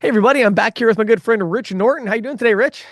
Hey everybody, I'm back here with my good friend Rich Norton. How you doing today, Rich?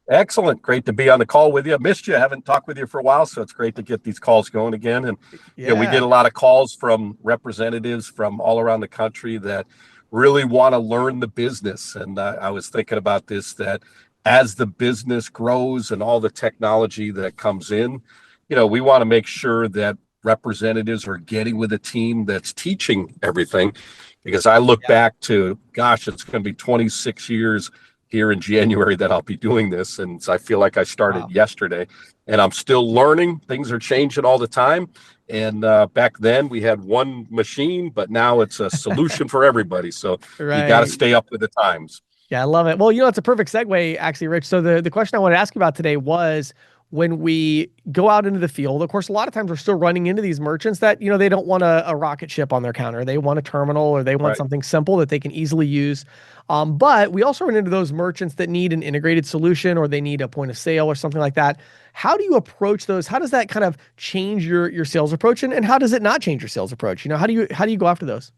Excellent. Great to be on the call with you. Missed you. Haven't talked with you for a while, so it's great to get these calls going again. And we get Yeah. a lot of calls from representatives from all around the country that really want to learn the business. And I was thinking about this that as the business grows and all the technology that comes in, we want to make sure that representatives are getting with a team that's teaching everything. Because I look Yeah. back to, gosh, it's going to be 26 years here in January that I'll be doing this. And I feel like I started Wow. yesterday and I'm still learning. Things are changing all the time. And back then we had one machine, but now it's a solution for everybody. So you got to Right. stay up with the times. Yeah, I love it. Well, it's a perfect segue, actually, Rich. So the question I wanted to ask you about today was when we go out into the field, of course, a lot of times we're still running into these merchants that, they don't want a rocket ship on their counter. They want a terminal or they want Right. something simple that they can easily use. But we also run into those merchants that need an integrated solution or they need a point of sale or something like that. How do you approach those? How does that kind of change your sales approach? And how does it not change your sales approach? How do you go after those?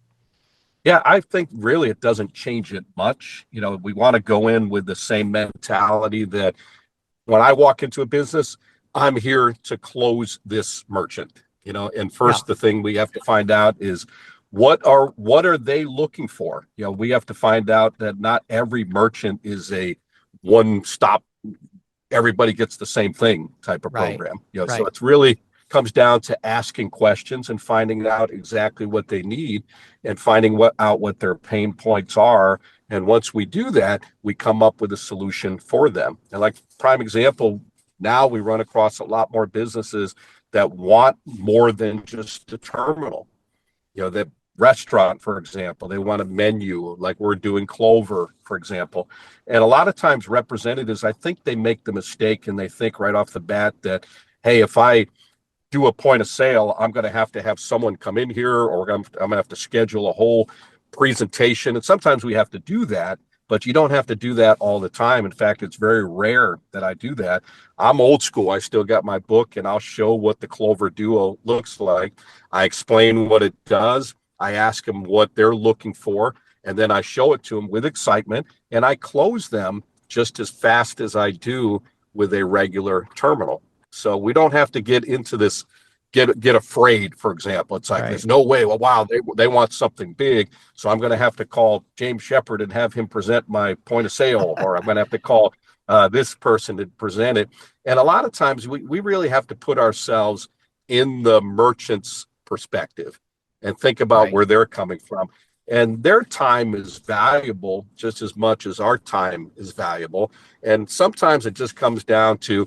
Yeah, I think really it doesn't change it much. We want to go in with the same mentality that when I walk into a business, I'm here to close this merchant. And Yeah. first the thing we have to find out is what are they looking for? We have to find out that not every merchant is a one stop, everybody gets the same thing type of Right. program. So Right. it's really comes down to asking questions and finding out exactly what they need and finding what their pain points are. And once we do that, we come up with a solution for them. And like prime example, now we run across a lot more businesses that want more than just a terminal. The restaurant, for example, they want a menu like we're doing Clover, for example. And a lot of times representatives, I think they make the mistake and they think right off the bat that, hey, if I do a point of sale, I'm going to have someone come in here or I'm going to have to schedule a whole presentation. And sometimes we have to do that, but you don't have to do that all the time. In fact, it's very rare that I do that. I'm old school. I still got my book and I'll show what the Clover Duo looks like. I explain what it does. I ask them what they're looking for, and then I show it to them with excitement and I close them just as fast as I do with a regular terminal. So we don't have to get into this, get afraid, for example. It's like Right. there's no way. Well, wow, they want something big. So I'm going to have to call James Shepard and have him present my point of sale, or I'm going to have to call this person to present it. And a lot of times we really have to put ourselves in the merchant's perspective and think about Right. where they're coming from. And their time is valuable just as much as our time is valuable. And sometimes it just comes down to,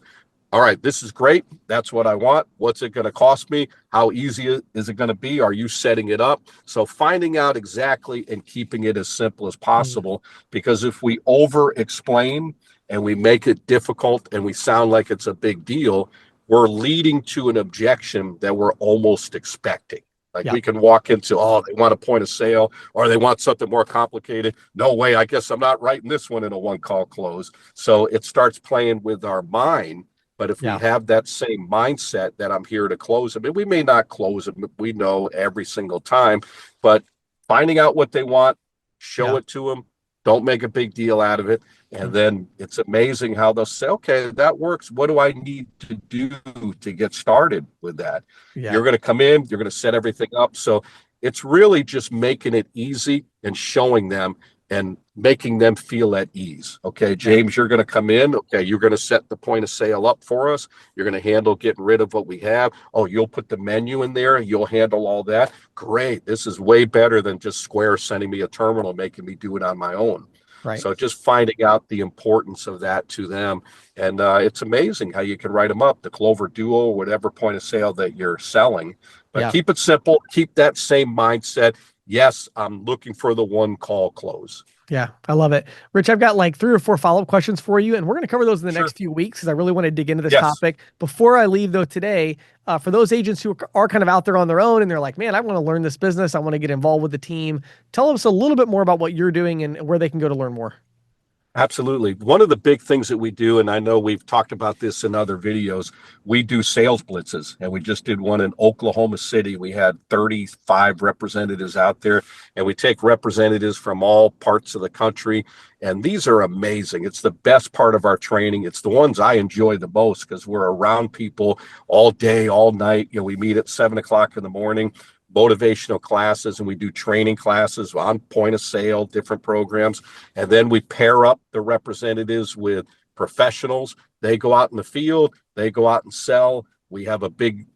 all right, this is great. That's what I want. What's it going to cost me? How easy is it going to be? Are you setting it up? So finding out exactly and keeping it as simple as Mm. possible, because if we over explain and we make it difficult and we sound like it's a big deal, we're leading to an objection that we're almost expecting. Like Yeah. we can walk into, oh, they want a point of sale or they want something more complicated. No way. I guess I'm not writing this one in a one call close. So it starts playing with our mind, but if we Yeah. have that same mindset that I'm here to close them, and we may not close them, we know every single time, but finding out what they want, show Yeah. it to them, don't make a big deal out of it. And Mm. then it's amazing how they'll say, okay, that works. What do I need to do to get started with that? Yeah. You're going to come in, you're going to set everything up. So it's really just making it easy and showing them and making them feel at ease. Okay, Yeah. James, you're going to come in. Okay, you're going to set the point of sale up for us. You're going to handle getting rid of what we have. Oh, you'll put the menu in there. You'll handle all that. Great. This is way better than just Square sending me a terminal, making me do it on my own. Right. So just finding out the importance of that to them. And it's amazing how you can write them up, the Clover Duo, whatever point of sale that you're selling. But Yeah. keep it simple, keep that same mindset. Yes, I'm looking for the one call close. Yeah. I love it. Rich, I've got like three or four follow-up questions for you, and we're going to cover those in the Sure. next few weeks because I really want to dig into this Yes. topic. Before I leave, though, today, for those agents who are kind of out there on their own and they're like, man, I want to learn this business. I want to get involved with the team. Tell us a little bit more about what you're doing and where they can go to learn more. Absolutely. One of the big things that we do, and I know we've talked about this in other videos, we do sales blitzes. And we just did one in Oklahoma City. We had 35 representatives out there, and we take representatives from all parts of the country. And these are amazing. It's the best part of our training. It's the ones I enjoy the most because we're around people all day, all night. We meet at 7 o'clock in the morning, motivational classes, and we do training classes on point of sale, different programs. And then we pair up the representatives with professionals. They go out in the field, they go out and sell. We have a big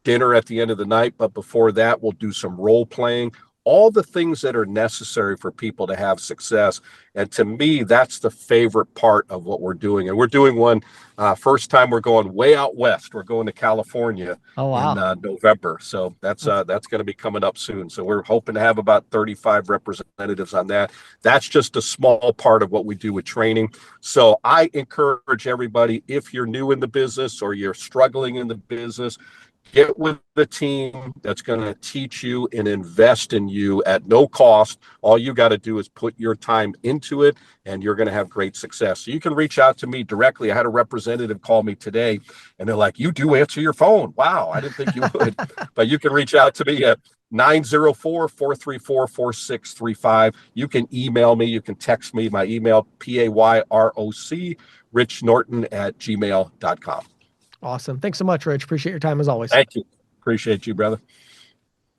dinner at the end of the night, but before that, we'll do some role playing, all the things that are necessary for people to have success. And to me, that's the favorite part of what we're doing. And we're doing one first time. We're going way out west. We're going to California Oh, in wow. November. So that's That's going to be coming up soon. So we're hoping to have about 35 representatives on that. That's just a small part of what we do with training. So I encourage everybody, if you're new in the business or you're struggling in the business, get with the team that's going to teach you and invest in you at no cost. All you got to do is put your time into it, and you're going to have great success. So you can reach out to me directly. I had a representative call me today, and they're like, "You do answer your phone. Wow, I didn't think you would." But you can reach out to me at 904-434-4635. You can email me. You can text me. My email, PAYROC, richnorton@gmail.com. awesome. Thanks so much, Rich. Appreciate your time as always. Thank you. Appreciate you, brother.